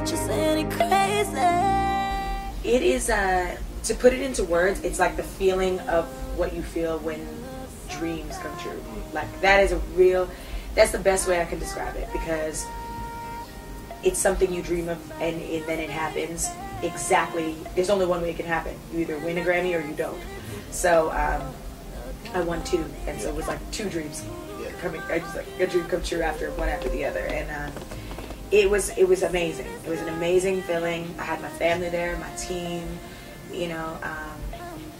but you're saying it crazy. It is, to put it into words, it's like the feeling of what you feel when dreams come true. Like, that is that's the best way I can describe it, because it's something you dream of, and then it happens exactly. There's only one way it can happen. You either win a Grammy or you don't. So I won 2, and so it was like 2 dreams coming. I just like a dream come true after one after the other, and it was amazing. It was an amazing feeling. I had my family there, my team. You know,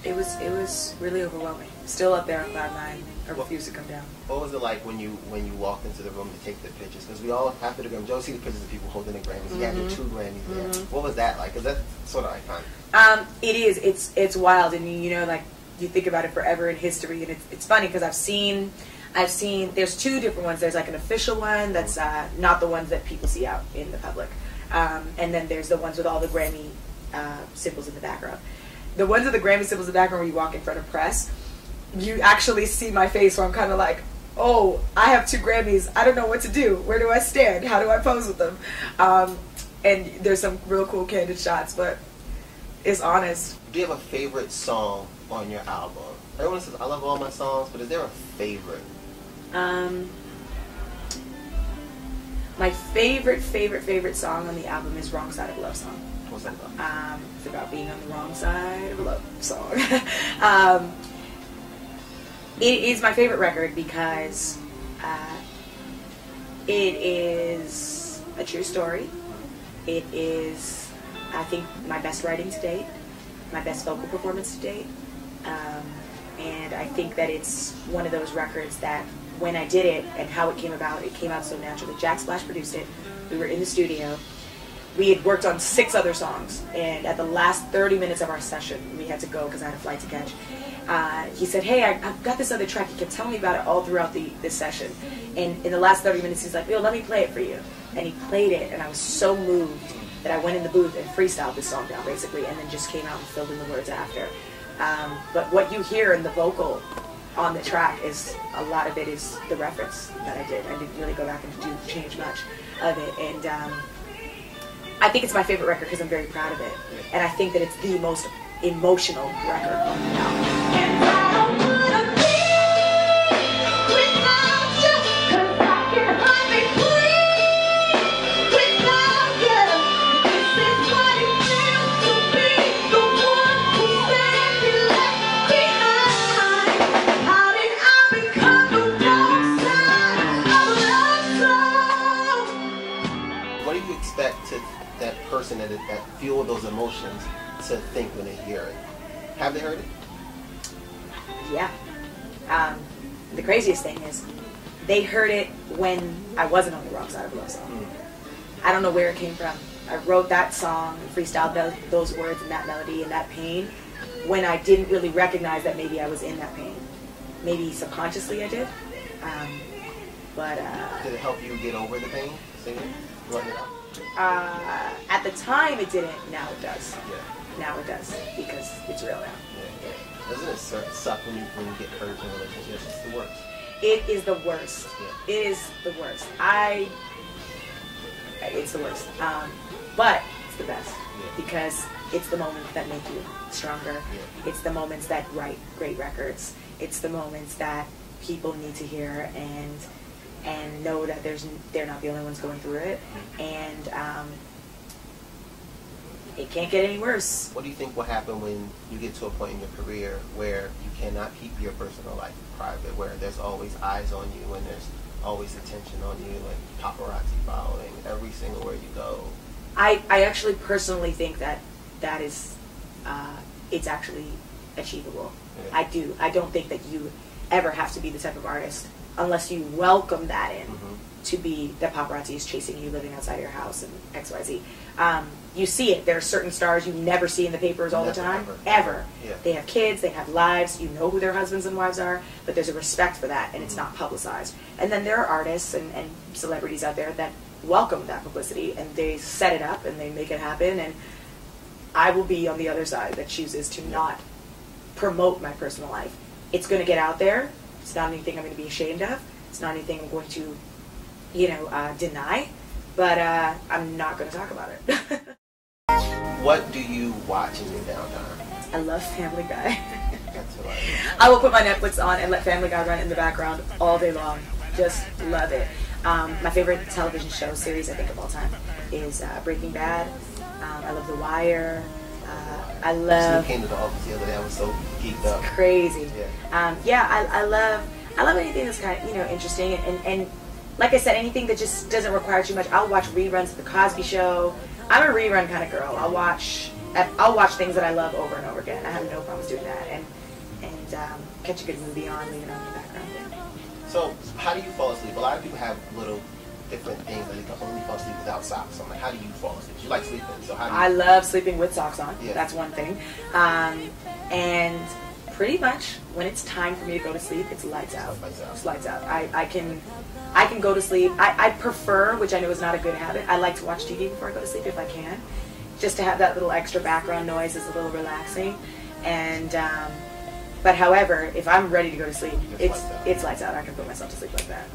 it was really overwhelming. Still up there on cloud 9. I refuse to come down. What was it like when you walked into the room to take the pictures? Because we all after the Grammys, you always see the pictures of people holding the Grammys. You had the 2 Grammys there. What was that like? Because that's sort of iconic. It is. It's wild, and you know, like, you think about it forever in history, and it's funny because I've seen there's 2 different ones. There's like an official one that's not the ones that people see out in the public, and then there's the ones with all the Grammy symbols in the background. The ones with the Grammy symbols in the background, where you walk in front of press, you actually see my face where I'm kind of like, oh, I have 2 Grammys. I don't know what to do. Where do I stand? How do I pose with them? And there's some real cool candid shots, but it's honest. Do you have a favorite song on your album? Everyone says, I love all my songs, but is there a favorite? My favorite song on the album is Wrong Side of a Love Song. What's that about? It's about being on the wrong side of a love song. It is my favorite record because it is a true story. It is, I think, my best writing to date, my best vocal performance to date, and I think that it's one of those records that when I did it and how it came out so naturally. Jack Splash produced it. We were in the studio. We had worked on 6 other songs, and at the last 30 minutes of our session, we had to go because I had a flight to catch. He said, hey, I've got this other track. He kept telling me about it all throughout this session. And in the last 30 minutes, he's like, Yo, let me play it for you. And he played it, and I was so moved that I went in the booth and freestyled this song down, basically, and then just came out and filled in the words after. But what you hear in the vocal on the track is, a lot of it is the reference that I did. I didn't really go back and change much of it. And I think it's my favorite record because I'm very proud of it. And I think that it's the most emotional record on the album. What do you expect that person that feel those emotions to think when they hear it? Have they heard it? Yeah. The craziest thing is, they heard it when I wasn't on the wrong side of a love song. I don't know where it came from. I wrote that song, freestyled those words and that melody and that pain when I didn't really recognize that maybe I was in that pain. Maybe subconsciously I did. Did it help you get over the pain, singing, writing it out? At the time it didn't. Now it does. Yeah. Now it does, because it's real now. Yeah. Doesn't it suck when you get hurt in relationships? It's the worst. It is the worst. Yeah. It is the worst. It's the worst. But it's the best, because it's the moments that make you stronger. Yeah. It's the moments that write great records. It's the moments that people need to hear and know that they're not the only ones going through it. And it can't get any worse. What do you think will happen when you get to a point in your career where you cannot keep your personal life private, where there's always eyes on you and there's always attention on you, like paparazzi following every single where you go? I actually personally think that is it's actually achievable. Yeah. I don't think that you ever have to be the type of artist, unless you welcome that in, to be that paparazzi is chasing you living outside your house and XYZ. You see it. There are certain stars you never see in the papers all the time. Ever. Yeah. They have kids, they have lives, you know who their husbands and wives are, but there's a respect for that, and it's not publicized. And then there are artists and celebrities out there that welcome that publicity, and they set it up and they make it happen, and I will be on the other side that chooses to not promote my personal life. It's going to get out there. It's not anything I'm going to be ashamed of. It's not anything I'm going to, deny. but I'm not going to talk about it. What do you watch in your downtime? I love Family Guy. That's what I I will put my Netflix on and let Family Guy run in the background all day long. Just love it. My favorite television show series, I think, of all time is Breaking Bad. I love The Wire. I love... I came to the office the other day. I was so geeked up. Crazy. Yeah. I love anything that's kind of, you know, interesting. And like I said, anything that just doesn't require too much. I'll watch reruns of The Cosby Show. I'm a rerun kind of girl. I'll watch things that I love over and over again. I have no problems doing that. And catch a good movie on, leave it on in the background. So, how do you fall asleep? A lot of people have little different things that they can only fall asleep without socks. So I'm like, how do you fall asleep? You like sleeping, so how do you... I love sleeping with socks on. Yeah. That's one thing. And pretty much when it's time for me to go to sleep, it's lights out. It's lights out. I can go to sleep. I prefer, which I know is not a good habit, I like to watch TV before I go to sleep if I can. Just to have that little extra background noise is a little relaxing. And but however, if I'm ready to go to sleep, it's lights out. I can put myself to sleep like that.